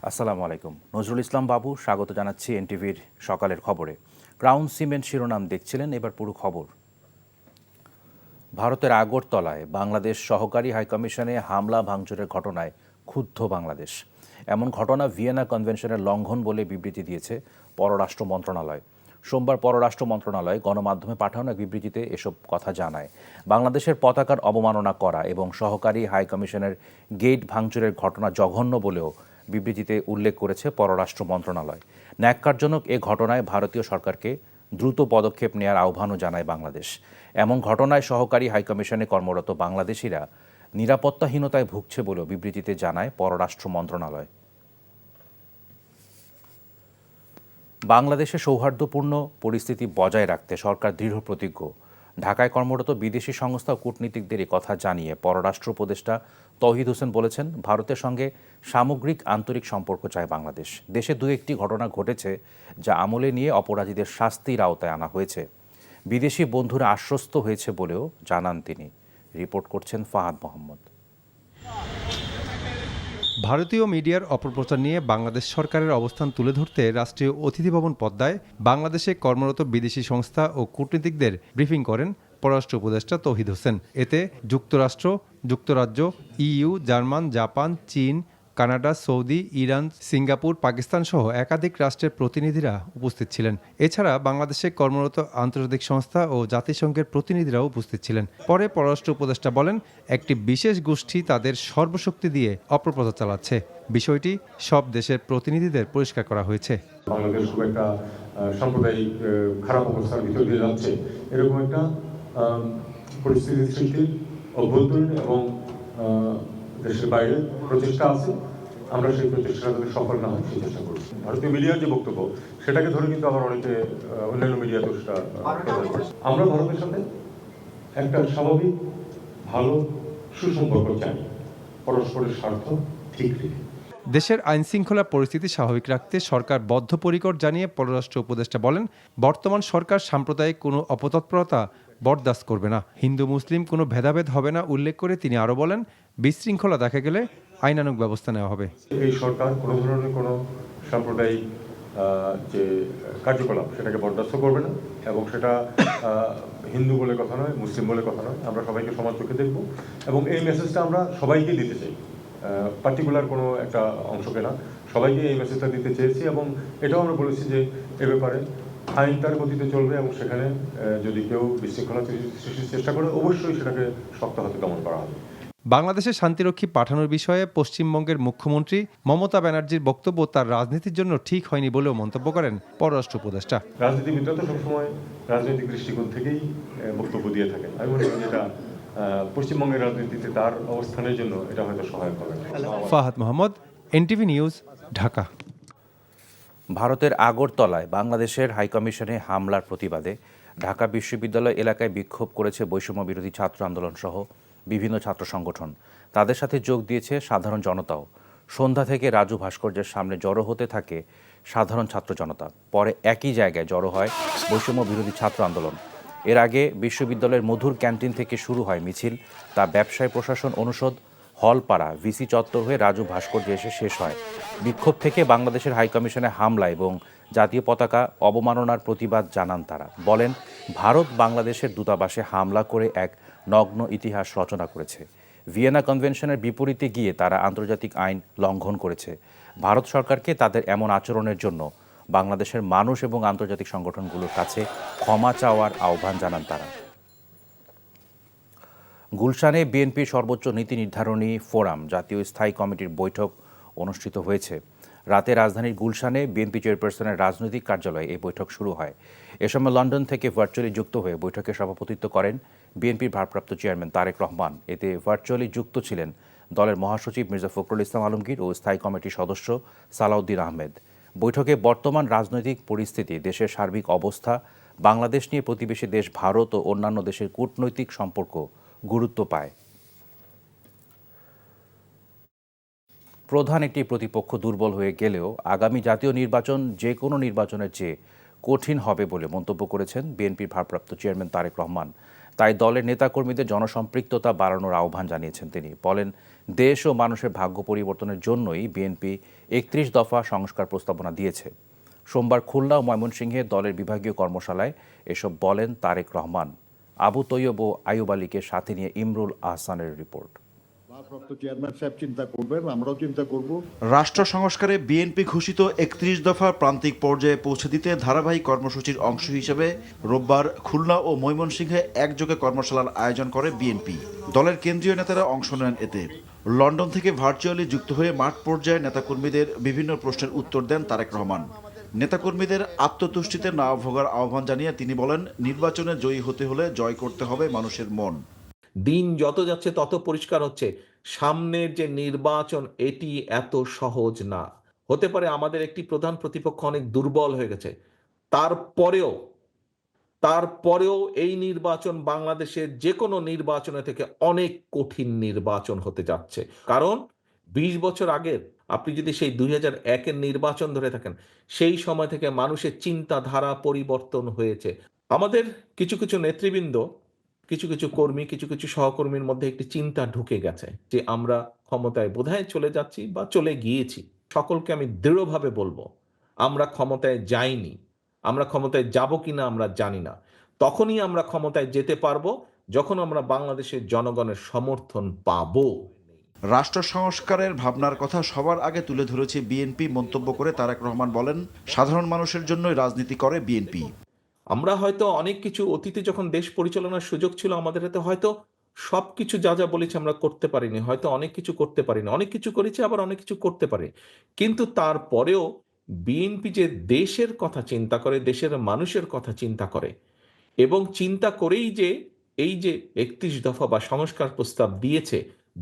আসসালামু আলাইকুম। নজরুল ইসলাম বাবু, স্বাগত জানাচ্ছি এনটিভির সকালের খবরে। ক্রাউন সিমেন্ট শিরোনাম দেখছিলেন, এবার পুরো খবর। ভারতের আগরতলায় বাংলাদেশ সহকারী হাইকমিশনে হামলা ভাঙচুরের ঘটনায় ক্ষুব্ধ বাংলাদেশ। এমন ঘটনা ভিয়েনা কনভেনশনের লঙ্ঘন বলে বিবৃতি দিয়েছে পররাষ্ট্র মন্ত্রণালয়। সোমবার পররাষ্ট্র মন্ত্রণালয় গণমাধ্যমে পাঠানো এক বিবৃতিতে এসব কথা জানায়। বাংলাদেশের পতাকার অবমাননা করা এবং সহকারী হাইকমিশনের গেট ভাঙচুরের ঘটনা জঘন্য বলেও বিবৃতিতে উল্লেখ করেছে পররাষ্ট্র মন্ত্রণালয়। ন্যাক্কারজনক এ ঘটনায় ভারতীয় সরকারকে দ্রুত পদক্ষেপ নেওয়ার আহ্বানও জানায় বাংলাদেশ। এমন ঘটনায় সহকারী হাইকমিশনে কর্মরত বাংলাদেশিরা নিরাপত্তাহীনতায় ভুগছে বলেও বিবৃতিতে জানায় পররাষ্ট্র মন্ত্রণালয়। বাংলাদেশে সৌহার্দ্যপূর্ণ পরিস্থিতি বজায় রাখতে সরকার দৃঢ় প্রতিজ্ঞ। ঢাকায় কর্মরত বিদেশি সংস্থা ও কূটনীতিকদের কথা জানিয়ে পররাষ্ট্র উপদেষ্টা তৌহিদ হোসেন বলেছেন, ভারতের সঙ্গে সামগ্রিক আন্তরিক সম্পর্ক চায় বাংলাদেশ। দেশে দু একটি ঘটনা ঘটেছে যা আমলে নিয়ে অপরাধীদের শাস্তির আওতায় আনা হয়েছে। বিদেশি বন্ধুরা আশ্বস্ত হয়েছে বলেও জানান তিনি। রিপোর্ট করছেন ফাহাদ মোহাম্মদ। ভারতীয় মিডিয়ার অপপ্রচার নিয়ে বাংলাদেশ সরকারের অবস্থান তুলে ধরতে রাষ্ট্রীয় অতিথি ভবন পদ্মায় বাংলাদেশে কর্মরত বিদেশি সংস্থা ও কূটনীতিকদের ব্রিফিং করেন পররাষ্ট্র উপদেষ্টা তৌহিদ হোসেন। এতে যুক্তরাষ্ট্র, যুক্তরাজ্য, ইইউ, জার্মান, জাপান, চীন, Canada, Saudi, Iran, Singapore, Pakistan সহ একাধিক রাষ্ট্রের প্রতিনিধিরা উপস্থিত ছিলেন। এছাড়া বাংলাদেশে কর্মরত আন্তর্জাতিক সংস্থা ও জাতিসংঘের প্রতিনিধিরাও উপস্থিত ছিলেন। পরে পররাষ্ট্র উপদেষ্টা বলেন, একটি বিশেষ গোষ্ঠী তাদের সর্বশক্তি দিয়ে অপপ্রচার চালাচ্ছে। বিষয়টি সব দেশের প্রতিনিধিদের পরিষ্কার করা হয়েছে। বাংলাদেশ খুব একটা সাম্প্রদায়িক খারাপ অবস্থার ভিতর দিয়ে যাচ্ছে, এরকম একটা পরিস্থিতি সৃষ্টির অভ্যন্তরীণ এবং দেশের বাইরে প্রচেষ্টা আছে। আমরা সেই প্রচেষ্টা যদি সফল না হয় সেই চেষ্টা করছি। ভারতীয় মিডিয়ার যে বক্তব্য সেটাকে ধরে কিন্তু আবার অনেকে অন্যান্য মিডিয়াতেও সেটা আমরা ভারতের সাথে একটা স্বাভাবিক ভালো সুসম্পর্ক চাই, পরস্পরের স্বার্থ ঠিক রেখে। দেশের আইনশৃঙ্খলা পরিস্থিতি স্বাভাবিক রাখতে সরকার বদ্ধপরিকর জানিয়ে পররাষ্ট্র উপদেষ্টা বলেন, বর্তমান সরকার সাম্প্রদায়িক কোনো অপতৎপরতা বরদাস্ত করবে না, হিন্দু মুসলিম কোনো ভেদাভেদ হবে না উল্লেখ করে তিনি আরও বলেন, বিশৃঙ্খলা দেখা গেলে আইনানুগ ব্যবস্থা নেওয়া হবে। এই সরকার কোনো ধরনের কোনো সাম্প্রদায়িক যে কার্যকলাপ সেটাকে বরদাস্ত করবে না, এবং সেটা হিন্দু বলে কথা নয়, মুসলিম বলে কথা নয়। আমরা সবাইকে সমান চোখে দেখব এবং এই মেসেজটা আমরা সবাইকে দিতে চাই, পার্টিকুলার কোনো একটা অংশকে না, সবাইকে এই মেসেজটা দিতে চেয়েছি। এবং এটাও আমরা বলেছি যে এ ব্যাপারে আইন তার গতিতে চলবে এবং সেখানে যদি কেউ বিশৃঙ্খলা সৃষ্টির চেষ্টা করে অবশ্যই সেটাকে শক্ত হাতে দমন করা হবে। বাংলাদেশে শান্তিরক্ষী পাঠানোর বিষয়ে পশ্চিমবঙ্গের মুখ্যমন্ত্রী মমতা ব্যানার্জির বক্তব্য তার রাজনীতির জন্য ঠিক হয়নি বলেও মন্তব্য করেন পররাষ্ট্র উপদেষ্টা। রাজনীতিবিদরা তো সবসময় রাজনৈতিক দৃষ্টিকোণ থেকেই বক্তব্য দিয়ে থাকেন। আমি মনে করি যেটা পশ্চিমবঙ্গের রাজনীতিতে তার অবস্থানের জন্য এটা হয়তো সহায়ক হবে। Fahad Mohammad, NTV news, Dhaka. ভারতের আগরতলায় বাংলাদেশের হাইকমিশনে হামলার প্রতিবাদে ঢাকা বিশ্ববিদ্যালয় এলাকায় বিক্ষোভ করেছে বৈষম্য বিরোধী ছাত্র আন্দোলন সহ বিভিন্ন ছাত্র সংগঠন। তাদের সাথে যোগ দিয়েছে সাধারণ জনতাও। সন্ধ্যা থেকে রাজু ভাস্কর্যের সামনে জড়ো হতে থাকে সাধারণ ছাত্র জনতা। পরে একই জায়গায় জড়ো হয় বৈষম্য বিরোধী ছাত্র আন্দোলন। এর আগে বিশ্ববিদ্যালয়ের মধুর ক্যান্টিন থেকে শুরু হয় মিছিল, তা ব্যবসায় প্রশাসন অনুষদ, হলপাড়া, ভিসি চত্বর হয়ে রাজু ভাস্কর্যে এসে শেষ হয়। বিক্ষোভ থেকে বাংলাদেশের হাইকমিশনে হামলা এবং জাতীয় পতাকা অবমাননার প্রতিবাদ জানান তারা। বলেন, ভারত বাংলাদেশের দূতাবাসে হামলা করে এক নগ্ন ইতিহাস রচনা করেছে। ভিয়েনা কনভেনশনের বিপরীতে গিয়ে তারা আন্তর্জাতিক আইন লঙ্ঘন করেছে। ভারত সরকারকে তাদের এমন আচরণের জন্য বাংলাদেশের মানুষ এবং আন্তর্জাতিক সংগঠনগুলোর কাছে ক্ষমা চাওয়ার আহ্বান জানান তারা। গুলশানে বিএনপির সর্বোচ্চ নীতি নির্ধারণী ফোরাম জাতীয় স্থায়ী কমিটির বৈঠক অনুষ্ঠিত হয়েছে। রাতে রাজধানীর গুলশানে বিএনপি চেয়ারপারসনের রাজনৈতিক কার্যালয়ে এই বৈঠক শুরু হয়। এ সময় লন্ডন থেকে ভার্চুয়ালি যুক্ত হয়ে বৈঠকে সভাপতিত্ব করেন বিএনপির ভারপ্রাপ্ত চেয়ারম্যান তারেক রহমান। এতে ভার্চুয়ালি যুক্ত ছিলেন দলের মহাসচিব মির্জা ফখরুল ইসলাম আলমগীর ও স্থায়ী কমিটির সদস্য সালাউদ্দিন আহমেদ। বৈঠকে বর্তমান রাজনৈতিক পরিস্থিতি, দেশের সার্বিক অবস্থা, বাংলাদেশ নিয়ে প্রতিবেশী দেশ ভারত ও অন্যান্য দেশের কূটনৈতিক সম্পর্ক গুরুত্ব পায়। প্রধান একটি প্রতিপক্ষ দুর্বল হয়ে গেলেও আগামী জাতীয় নির্বাচন যে কোনো নির্বাচনের চেয়ে কঠিন হবে বলে মন্তব্য করেছেন বিএনপির ভারপ্রাপ্ত চেয়ারম্যান তারেক রহমান। তাই দলের নেতাকর্মীদের জনসম্পৃক্ততা বাড়ানোর আহ্বান জানিয়েছেন তিনি। বলেন, দেশ ও মানুষের ভাগ্য পরিবর্তনের জন্যই বিএনপি 31 দফা সংস্কার প্রস্তাবনা দিয়েছে। সোমবার খুলনা ও ময়মনসিংহে দলের বিভাগীয় কর্মশালায় এসব বলেন তারেক রহমান। আবু তৈয়ব ও আইয়ুব আলীকে সাথে নিয়ে ইমরুল আহসানের রিপোর্ট। চেয়ারম্যান সাহেব চিন্তা করবেন, আমরাও চিন্তা করব। রাষ্ট্র সংস্কারে বিএনপি ঘোষিত 31 দফা প্রান্তিক পর্যায়ে পৌঁছে দিতে ধারাবাহিক কর্মসূচির অংশ হিসেবে রোববার খুলনা ও ময়মনসিংহে একযোগে কর্মশালার আয়োজন করে বিএনপি। দলের কেন্দ্রীয় নেতারা অংশ নেন এতে। লন্ডন থেকে ভার্চুয়ালি যুক্ত হয়ে মাঠ পর্যায়ে নেতাকর্মীদের বিভিন্ন প্রশ্নের উত্তর দেন তারেক রহমান। নেতাকর্মীদের আত্মতুষ্টিতে না ভোগার আহ্বান জানিয়ে তিনি বলেন, নির্বাচনে জয়ী হতে হলে জয় করতে হবে মানুষের মন। দিন যত যাচ্ছে তত পরিষ্কার হচ্ছে সামনের যে নির্বাচন এটি এত সহজ না। হতে পারে আমাদের একটি প্রধান প্রতিপক্ষ অনেক দুর্বল হয়ে গেছে, তারপরেও এই নির্বাচন বাংলাদেশের যে কোনো নির্বাচনের থেকে অনেক কঠিন নির্বাচন হতে যাচ্ছে। কারণ 20 বছর আগের আপনি যদি সেই 2001-এর নির্বাচন ধরে থাকেন, সেই সময় থেকে মানুষের চিন্তাধারা পরিবর্তন হয়েছে। আমাদের কিছু কিছু নেতৃবৃন্দ, কিছু কিছু কর্মী, কিছু কিছু সহকর্মীর মধ্যে একটি চিন্তা ঢুকে গেছে যে আমরা ক্ষমতায় বোধহয় চলে যাচ্ছি বা চলে গিয়েছি। সকলকে আমি দৃঢ়ভাবে বলবো, আমরা ক্ষমতায় যাইনি। আমরা ক্ষমতায় যাব কিনা আমরা জানি না। তখনই আমরা ক্ষমতায় যেতে পারবো যখন আমরা বাংলাদেশের জনগণের সমর্থন পাবো। রাষ্ট্র সংস্কারের ভাবনার কথা সবার আগে তুলে ধরেছে বিএনপি মন্তব্য করে তারেক রহমান বলেন, সাধারণ মানুষের জন্যই রাজনীতি করে বিএনপি। আমরা হয়তো অনেক কিছু অতীতে যখন দেশ পরিচালনার সুযোগ ছিল আমাদের হাতে, হয়তো সবকিছু যা যা বলেছি আমরা করতে পারিনি, হয়তো অনেক কিছু করতে পারিনি, অনেক কিছু করেছি আবার অনেক কিছু করতে পারি। কিন্তু তারপরেও বিএনপি যে দেশের কথা চিন্তা করে, দেশের মানুষের কথা চিন্তা করে এবং চিন্তা করেই যে এই যে 31 দফা বা সংস্কার প্রস্তাব দিয়েছে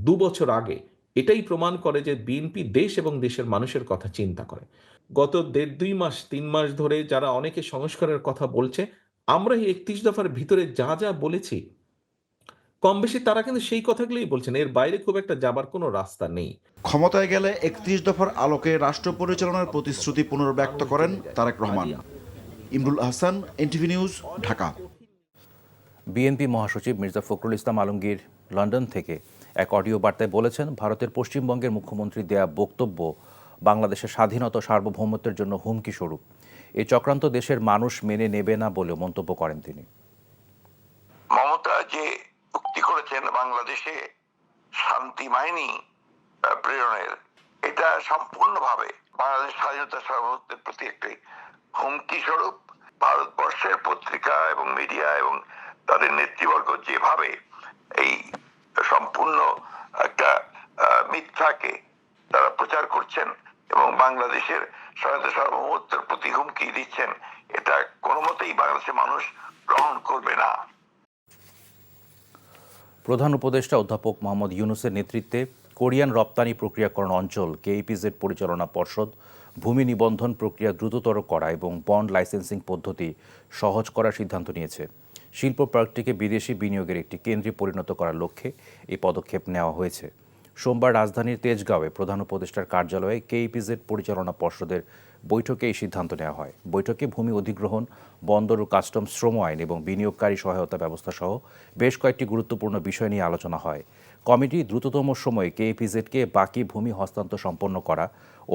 2 বছর আগে, এটাই প্রমাণ করে যে বিএনপি দেশ এবং দেশের মানুষের কথা চিন্তা করে। গত 1.5-2 মাস 3 মাস ধরে যারা অনেকে সংস্কারের কথা বলছে, আমরা এই 31 দফার ভিতরে যা যা বলেছি কম বেশি তারা কিন্তু সেই কথাগুলোই বলছেন, এর বাইরে খুব একটা যাবার কোনো রাস্তা নেই। ক্ষমতায় গেলে 31 দফার আলোকে রাষ্ট্র পরিচালনার প্রতিশ্রুতি পুনর্ব্যক্ত করেন Tarique Rahman. Imrul Ahsan, NTV news, Dhaka. BNP মহাসচিব মির্জা ফখরুল ইসলাম আলমগীর লন্ডন থেকে এক অডিও বার্তায় বলেছেন, ভারতের পশ্চিমবঙ্গের মুখ্যমন্ত্রী দেয়া বক্তব্য বাংলাদেশের স্বাধীনতা সার্বভৌমত্বের জন্য হুমকি স্বরূপ। এই চক্রান্ত দেশের মানুষ মেনে নেবে না বলেও মন্তব্য করেন তিনি। মমতা যে উক্তি করেছেন বাংলাদেশে শান্তি বাহিনী প্রেরণের, এটা সম্পূর্ণভাবে বাংলাদেশ স্বাধীনতা সার্বভৌমত্বের প্রতি একটি হুমকি স্বরূপ। ভারতবর্ষের পত্রিকা এবং মিডিয়া এবং তাদের নেতৃবর্গ যেভাবে এই সম্পূর্ণ একটা মিথ্যাকে তারা প্রচার করছেন এবং বাংলাদেশের স্বাধীনতা সার্বভৌমত্বের প্রতি হুমকি দিচ্ছেন, এটা কোনো মতেই বাংলাদেশের মানুষ গ্রহণ করবে না। প্রধান উপদেষ্টা অধ্যাপক মোহাম্মদ ইউনূসের নেতৃত্বে কোরিয়ান রপ্তানি প্রক্রিয়াকরণ অঞ্চল কেইপিজেড পরিচালনা পর্ষদ ভূমি নিবন্ধন প্রক্রিয়া দ্রুততর করা এবং বন্ড লাইসেন্সিং পদ্ধতি সহজ করার সিদ্ধান্ত নিয়েছে। শিল্প পার্কটিকে বিদেশি বিনিয়োগের একটি কেন্দ্রে পরিণত করার লক্ষ্যে এই পদক্ষেপ নেওয়া হয়েছে। সোমবার রাজধানীর তেজগাঁওয়ে প্রধান উপদেষ্টার কার্যালয়ে কেইপিজেড পরিচালনা পর্ষদের বৈঠকে এই সিদ্ধান্ত নেওয়া হয়। বৈঠকে ভূমি অধিগ্রহণ, বন্দর ও কাস্টমস, শ্রম আইন এবং বিনিয়োগকারী সহায়তা ব্যবস্থা সহ বেশ কয়েকটি গুরুত্বপূর্ণ বিষয় নিয়ে আলোচনা হয়। কমিটি দ্রুততম সময়ে কেইপিজেডকে বাকি ভূমি হস্তান্তর সম্পন্ন করা,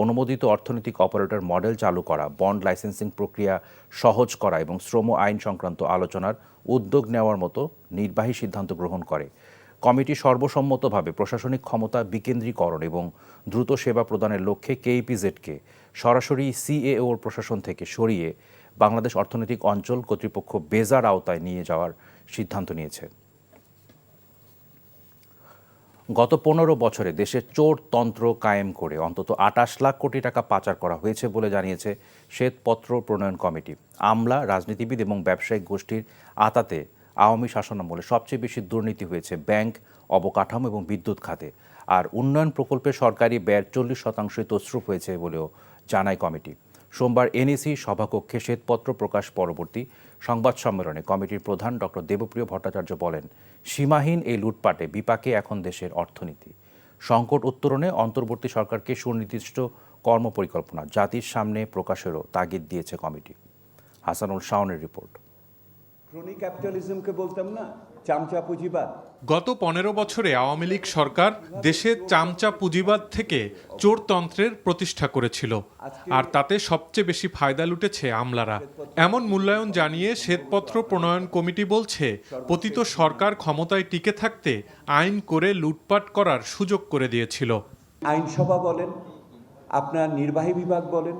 অনুমোদিত অর্থনৈতিক অপারেটর মডেল চালু করা, বন্ড লাইসেন্সিং প্রক্রিয়া সহজ করা এবং শ্রম আইন সংক্রান্ত আলোচনার উদ্যোগ নেওয়ার মতো নির্বাহী সিদ্ধান্ত গ্রহণ করে। কমিটি সর্বসম্মতভাবে প্রশাসনিক ক্ষমতা বিকেন্দ্রীকরণ এবং দ্রুত সেবা প্রদানের লক্ষ্যে কেইপিজেডকে সরাসরি সিএওর প্রশাসন থেকে সরিয়ে বাংলাদেশ অর্থনৈতিক অঞ্চল কর্তৃপক্ষ বেজার আওতায় নিয়ে যাওয়ার সিদ্ধান্ত নিয়েছে। গত 15 বছরে দেশে চোরতন্ত্র কায়েম করে অন্তত 28 লাখ কোটি টাকা পাচার করা হয়েছে বলে জানিয়েছে শ্বেতপত্র প্রণয়ন কমিটি। আমলা, রাজনীতিবিদ এবং ব্যবসায়িক গোষ্ঠীর আতাতে আওয়ামী শাসনামলে সবচেয়ে বেশি দুর্নীতি হয়েছে ব্যাংক, অবকাঠামো এবং বিদ্যুৎ খাতে। আর উন্নয়ন প্রকল্পে সরকারি ব্যয়ের 40% তছরূপ হয়েছে বলেও জানায় কমিটি। সোমবার এনইসি সভাকক্ষে শ্বেতপত্র প্রকাশ পরবর্তী সংবাদ সম্মেলনে কমিটির প্রধান ডক্টর দেবপ্রিয় ভট্টাচার্য বলেন, সীমাহীন এই লুটপাটে বিপাকে এখন দেশের অর্থনীতি। সংকট উত্তরণে অন্তর্বর্তী সরকারকে সুনির্দিষ্ট কর্মপরিকল্পনা জাতির সামনে প্রকাশেরও তাগিদ দিয়েছে কমিটি। হাসানুল শাওনের রিপোর্ট। ক্রনি ক্যাপিটালিজমকে বলতাম না, চামচা পুঁজিবাদ। গত 15 বছরে আওয়ামী লীগ সরকার দেশে চামচা পুঁজিবাদ থেকে চোরতন্ত্রের প্রতিষ্ঠা করেছিল, আর তাতে সবচেয়ে বেশি ফায়দা লুটেছে আমলারা। এমন মূল্যায়ন জানিয়ে শ্বেতপত্র প্রণয়ন কমিটি বলছে, পতিত সরকার ক্ষমতায় টিকে থাকতে আইন করে লুটপাট করার সুযোগ করে দিয়েছিল। আইনসভা বলেন, আপনার নির্বাহী বিভাগ বলেন,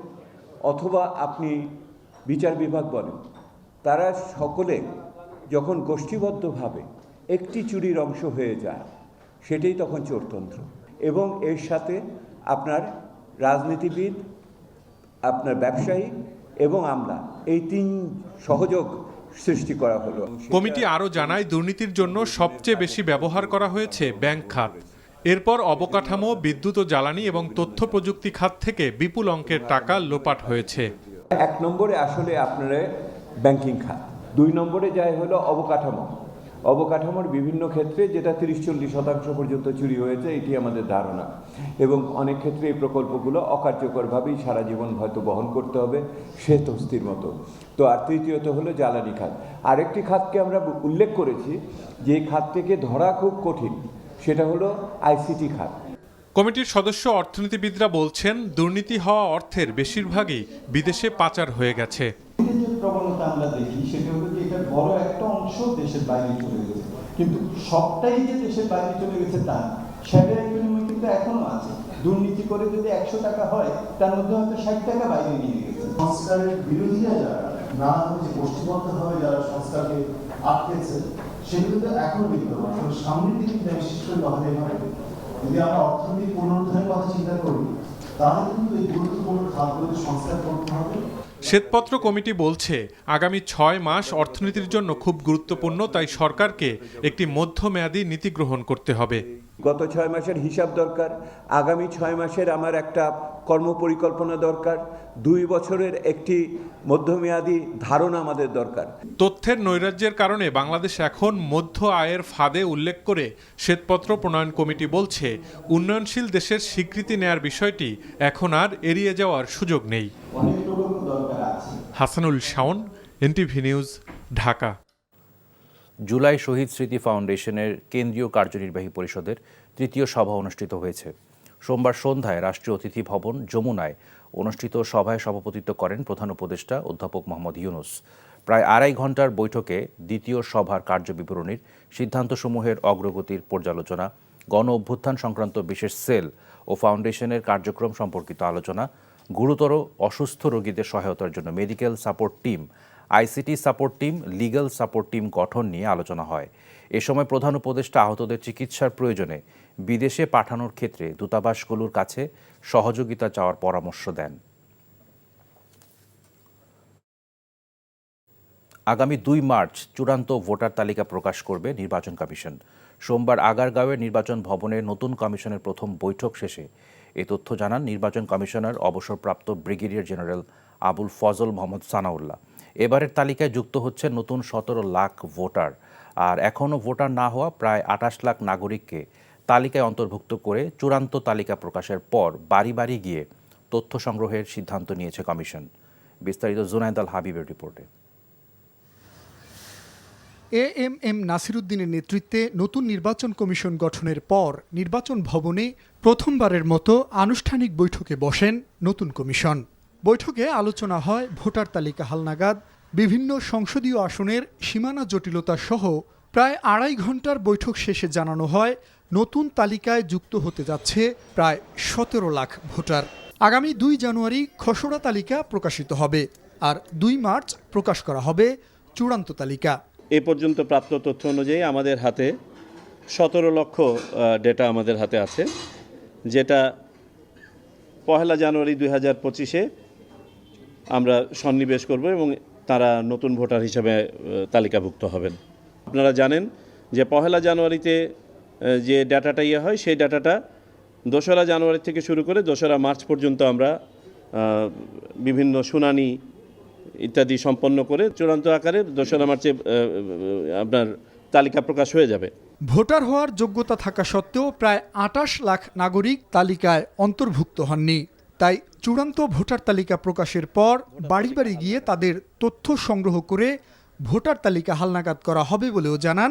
অথবা আপনি বিচার বিভাগ বলেন, তারা সকলে যখন গোষ্ঠীবদ্ধভাবে একটি চুরির অংশ হয়ে যায়, সেটাই তখন চোরতন্ত্র। এবং এর সাথে আপনার রাজনীতিবিদ, আপনার ব্যবসায়ী এবং আমলা, এই তিন সহযোগ সৃষ্টি করা হলো। কমিটি আরও জানায়, দুর্নীতির জন্য সবচেয়ে বেশি ব্যবহার করা হয়েছে ব্যাংক খাত। এরপর অবকাঠামো, বিদ্যুৎ ও জ্বালানি এবং তথ্য প্রযুক্তি খাত থেকে বিপুল অঙ্কের টাকা লোপাট হয়েছে। 1 নম্বরে আসলে আপনার ব্যাংকিং খাত, 2 নম্বরে যায় হলো অবকাঠামো। অবকাঠামোর বিভিন্ন ক্ষেত্রে যেটা 30-40% পর্যন্ত চুরি হয়েছে, এটি আমাদের ধারণা। এবং অনেক ক্ষেত্রে এই প্রকল্পগুলো অকার্যকরভাবেই সারা জীবন হয়তো বহন করতে হবে, শ্বেত হস্তির মতো। তো আর তৃতীয়ত হলো জ্বালানি খাত। আরেকটি খাতকে আমরা উল্লেখ করেছি যে খাত থেকে ধরা খুব কঠিন, সেটা হলো আইসিটি খাত। কমিটির সদস্য অর্থনীতিবিদরা বলছেন, দুর্নীতি হওয়া অর্থের বেশিরভাগই বিদেশে পাচার হয়ে গেছে। যে প্রবণতা আমরা দেখি সেটা হলো যে এটা বড় একটা অংশ দেশের বাইরে চলে গেছে, কিন্তু সবটাই যে দেশের বাইরে চলে গেছে তা না। শেয়ার ইকোনমি কিন্তু এখনো আছে। দুর্নীতি করে যদি 100 টাকা হয়, তার মধ্যে হয়তো 60 টাকা বাইরে নিয়ে গেছে। সংস্কারের বিরোধীরা যারা নানাভাবে যে গোষ্ঠীবদ্ধভাবে যারা সংস্কারকে আটকেছে, সেগুলো তো এখনো বিদ্যমান। সামনের দিকে বিশেষ করে হবে, যদি আমরা অর্থনৈতিক পুনরুদ্ধারের কথা চিন্তা করি, তাহলে কিন্তু এই গুরুত্বপূর্ণ খাতগুলোকে সংস্কার করতে হবে। শ্বেতপত্র কমিটি বলছে, আগামী 6 মাস অর্থনীতির জন্য খুব গুরুত্বপূর্ণ, তাই সরকারকে একটি মধ্যমেয়াদী নীতি গ্রহণ করতে হবে। গত 6 মাসের হিসাব দরকার, আগামী 6 মাসের আমার একটা কর্মপরিকল্পনা দরকার, 2 বছরের একটি মধ্যমেয়াদী ধারণা আমাদের দরকার। তথ্যের নৈরাজ্যের কারণে বাংলাদেশ এখন মধ্য আয়ের ফাঁদে উল্লেখ করে শ্বেতপত্র প্রণয়ন কমিটি বলছে, উন্নয়নশীল দেশের স্বীকৃতি নেয়ার বিষয়টি এখন আর এড়িয়ে যাওয়ার সুযোগ নেই। Hasanul Shaon, NTV news, Dhaka. জুলাই শহীদ স্মৃতি ফাউন্ডেশনের কেন্দ্রীয় কার্যনির্বাহী পরিষদের 3য় সভা অনুষ্ঠিত হয়েছে। সোমবার সন্ধ্যায় রাষ্ট্রীয় অতিথি ভবন যমুনায় অনুষ্ঠিত সভায় সভাপতিত্ব করেন প্রধান উপদেষ্টা অধ্যাপক মোহাম্মদ ইউনূস। প্রায় 2.5 ঘণ্টার বৈঠকে দ্বিতীয় সভার কার্যবিবরণীর সিদ্ধান্তসমূহের অগ্রগতির পর্যালোচনা, গণ অভ্যুত্থান সংক্রান্ত বিশেষ সেল ও ফাউন্ডেশনের কার্যক্রম সম্পর্কিত আলোচনা, গুরুতর অসুস্থ রোগীদের সহায়তার জন্য medical support team, ICT support team, legal support team গঠন নিয়ে আলোচনা হয়। এ সময় প্রধান উপদেষ্টা আহতদের চিকিৎসার প্রয়োজনে বিদেশে পাঠানোর ক্ষেত্রে দূতাবাসগুলোর কাছে সহযোগিতা চাওয়ার পরামর্শ দেন। আগামী 2 মার্চ চূড়ান্ত ভোটার তালিকা প্রকাশ করবে নির্বাচন কমিশন। সোমবার আগারগাঁওয়ের নির্বাচন ভবনে নতুন কমিশনের প্রথম বৈঠক শেষে এ তথ্য জানান নির্বাচন কমিশনার অবসরপ্রাপ্ত ব্রিগেডিয়ার জেনারেল আবুল ফজল মোহাম্মদ সানাউল্লাহ। এবারের তালিকায় যুক্ত হচ্ছে নতুন 17 লাখ ভোটার, আর এখনও ভোটার না হওয়া প্রায় 28 লাখ নাগরিককে তালিকায় অন্তর্ভুক্ত করে চূড়ান্ত তালিকা প্রকাশের পর বাড়ি বাড়ি গিয়ে তথ্য সংগ্রহের সিদ্ধান্ত নিয়েছে কমিশন। বিস্তারিত জুনায়েদ আল হাবিবের রিপোর্টে। এএমএম নাসিরুদ্দিনের নেতৃত্বে নতুন নির্বাচন কমিশন গঠনের পর নির্বাচন ভবনে প্রথমবারের মতো আনুষ্ঠানিক বৈঠকে বসেন নতুন কমিশন। বৈঠকে আলোচনা হয় ভোটার তালিকা হালনাগাদ, বিভিন্ন সংসদীয় আসনের সীমানা জটিলতা সহ। প্রায় 2.5 ঘণ্টার বৈঠক শেষে জানানো হয়, নতুন তালিকায় যুক্ত হতে যাচ্ছে প্রায় 17 লাখ ভোটার। আগামী 2 জানুয়ারি খসড়া তালিকা প্রকাশিত হবে, আর 2 মার্চ প্রকাশ করা হবে চূড়ান্ত তালিকা। এ পর্যন্ত প্রাপ্ত তথ্য অনুযায়ী আমাদের হাতে 17 লক্ষ ডেটা আমাদের হাতে আছে, যেটা 1 জানুয়ারি 2025-এ আমরা সন্নিবেশ করব এবং তারা নতুন ভোটার হিসেবে তালিকাভুক্ত হবেন। আপনারা জানেন যে 1 জানুয়ারিতে যে ডাটাটা হয়, সেই ডাটাটা 2 জানুয়ারি থেকে শুরু করে 2 মার্চ পর্যন্ত আমরা বিভিন্ন শুনানি ইত্যাদি সম্পন্ন করে চূড়ান্ত আকারে 2 মার্চে আপনার তালিকা প্রকাশ হয়ে যাবে। ভোটার হওয়ার যোগ্যতা থাকা সত্ত্বেও প্রায় 28 লাখ নাগরিক তালিকায় অন্তর্ভুক্ত হননি। তাই চূড়ান্ত ভোটার তালিকা প্রকাশের পর বাড়ি বাড়ি গিয়ে তাদের তথ্য সংগ্রহ করে ভোটার তালিকা হালনাগাদ করা হবে বলেও জানান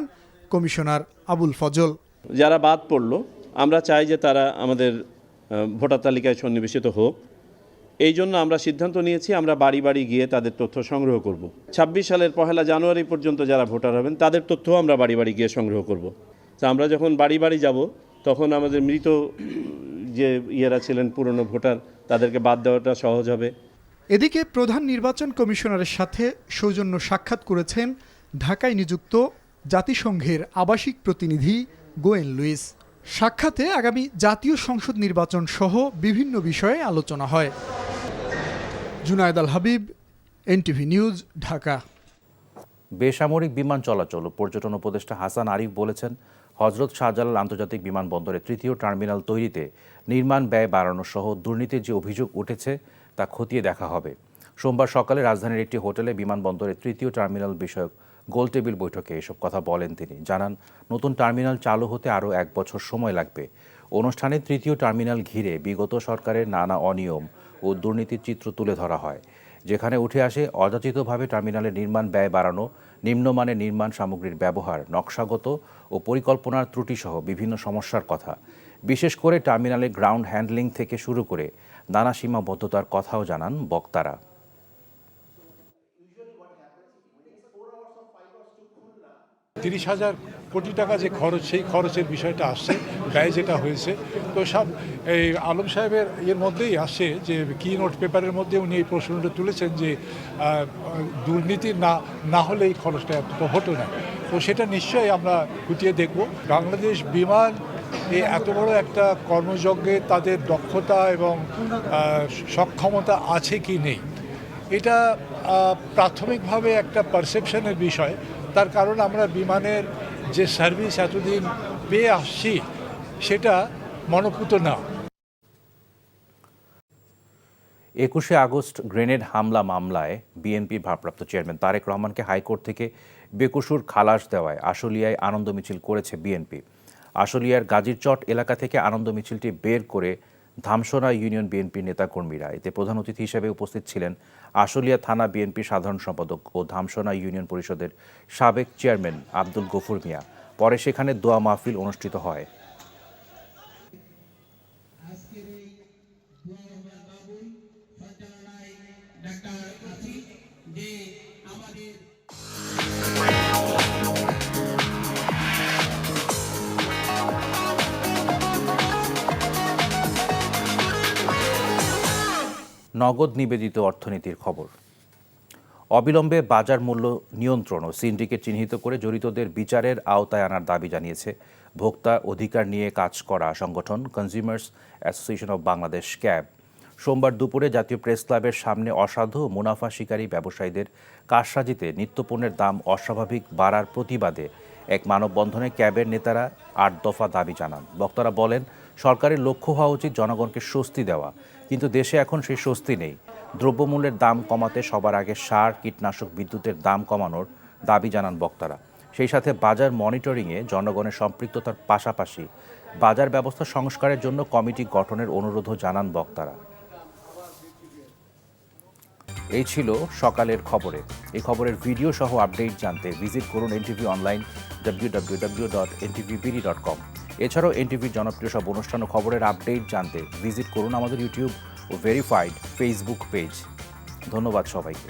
কমিশনার আবুল ফজল। যারা বাদ পড়লো আমরা চাই যে তারা আমাদের ভোটার তালিকায় সন্নিবেশিত হোক। এই জন্য আমরা সিদ্ধান্ত নিয়েছি আমরা বাড়ি বাড়ি গিয়ে তাদের তথ্য সংগ্রহ করব। 26 সালের 1 জানুয়ারি পর্যন্ত যারা ভোটার হবেন তাদের তথ্যও আমরা বাড়ি বাড়ি গিয়ে সংগ্রহ করব। তা আমরা যখন বাড়ি বাড়ি যাব তখন আমাদের মৃত যে ইয়েরা ছিলেন পুরনো ভোটার তাদেরকে বাদ দেওয়াটা সহজ হবে। এদিকে প্রধান নির্বাচন কমিশনারের সাথে সৌজন্য সাক্ষাৎ করেছেন ঢাকায় নিযুক্ত জাতিসংঘের আবাসিক প্রতিনিধি গোয়েন লুইস। সাক্ষাতে আগামী জাতীয় সংসদ নির্বাচন সহ বিভিন্ন বিষয়ে আলোচনা হয়। জুনায়েদ আল হাবিব, এনটিভি নিউজ, ঢাকা। বেসামরিক বিমান চলাচল ও পর্যটন উপদেষ্টা হাসান আরিফ বলেছেন, হজরত শাহজালাল আন্তর্জাতিক বিমানবন্দরে 3য় টার্মিনাল তৈরিতে নির্মাণ ব্যয় বাড়ানো সহ দুর্নীতির যে অভিযোগ উঠেছে তা খতিয়ে দেখা হবে। সোমবার সকালে রাজধানীর একটি হোটেলে বিমানবন্দরে 3য় টার্মিনাল বিষয়ক গোলটেবিল বৈঠকে এসব কথা বলেন তিনি। জানান, নতুন টার্মিনাল চালু হতে আরও 1 বছর সময় লাগবে। অনুষ্ঠানে 3য় টার্মিনাল ঘিরে বিগত সরকারের নানা অনিয়ম ও দুর্নীতির চিত্র তুলে ধরা হয়, যেখানে উঠে আসে অযাচিতভাবে টার্মিনালের নির্মাণ ব্যয় বাড়ানো, নিম্নমানের নির্মাণ সামগ্রীর ব্যবহার, নকশাগত ও পরিকল্পনার ত্রুটিসহ বিভিন্ন সমস্যার কথা। বিশেষ করে টার্মিনালের গ্রাউন্ড হ্যান্ডলিং থেকে শুরু করে নানা সীমাবদ্ধতার কথাও জানান বক্তারা। 30,000 কোটি টাকা যে খরচ, সেই খরচের বিষয়টা আসছে, ব্যয় যেটা হয়েছে। তো সব এই আলম সাহেবের এর মধ্যেই আসছে যে কি নোট পেপারের মধ্যে উনি এই প্রশ্নটা তুলেছেন যে দুর্নীতি না হলে এই খরচটা এত হতো না। তো সেটা নিশ্চয়ই আমরা খুঁটিয়ে দেখব। বাংলাদেশ বিমান এই এত বড় একটা কর্মযজ্ঞে তাদের দক্ষতা এবং সক্ষমতা আছে কি নেই, এটা প্রাথমিকভাবে একটা পারসেপশনের বিষয়। তার কারণ আমরা বিমানের যে সার্ভিস এতদিন পেয়ে আসছি সেটা মনপুত না। 21শে আগস্ট গ্রেনেড হামলা মামলায় বিএনপির ভারপ্রাপ্ত চেয়ারম্যান তারেক রহমানকে হাইকোর্ট থেকে বেকসুর খালাস দেওয়ায় আশুলিয়ায় আনন্দ মিছিল করেছে বিএনপি। আশুলিয়ার গাজীরচট এলাকা থেকে আনন্দ মিছিলটি বের করে ধামসোনা ইউনিয়ন বিএনপির নেতাকর্মীরা। এতে প্রধান অতিথি হিসেবে উপস্থিত ছিলেন আশুলিয়া থানা বিএনপির সাধারণ সম্পাদক ও ধামসোনা ইউনিয়ন পরিষদের সাবেক চেয়ারম্যান আব্দুল গফুর মিয়া। পরে সেখানে দোয়া মাহফিল অনুষ্ঠিত হয়। নগদ নিবেদিত অর্থনীতির খবর। অবিলম্বে বাজার মূল্য নিয়ন্ত্রণ ও সিন্ডিকেট চিহ্নিত করে জড়িতদের বিচারের আওতায় আনার দাবি জানিয়েছে ভোক্তা অধিকার নিয়ে কাজ করা সংগঠন consumers association of Bangladesh, cab. সোমবার দুপুরে জাতীয় প্রেস ক্লাবের সামনে অসাধু ও মুনাফা শিকারী ব্যবসায়ীদের কারসাজিতে নিত্যপণ্যের দাম অস্বাভাবিক বাড়ার প্রতিবাদে এক মানববন্ধনে ক্যাবের নেতারা 8 দফা দাবি জানান। বক্তারা বলেন, সরকারের লক্ষ্য হওয়া উচিত জনগণকে স্বস্তি দেওয়া, কিন্তু দেশে এখন সেই স্বস্তি নেই। দ্রব্যমূল্যের দাম কমাতে সবার আগে সার, কীটনাশক, বিদ্যুতের দাম কমানোর দাবি জানান বক্তারা। সেই সাথে বাজার মনিটরিংয়ে জনগণের সম্পৃক্ততার পাশাপাশি বাজার ব্যবস্থা সংস্কারের জন্য কমিটি গঠনের অনুরোধও জানান বক্তারা। এই ছিল সকালের খবরে। এই খবরের ভিডিও সহ আপডেট জানতে ভিজিট করুন এনটিভি অনলাইন www.ntvbd.com। এছাড়াও এনটিভির জনপ্রিয় সব অনুষ্ঠান ও খবরের আপডেট জানতে ভিজিট করুন আমাদের ইউটিউব ও ভেরিফাইড ফেসবুক পেজ। ধন্যবাদ সবাইকে।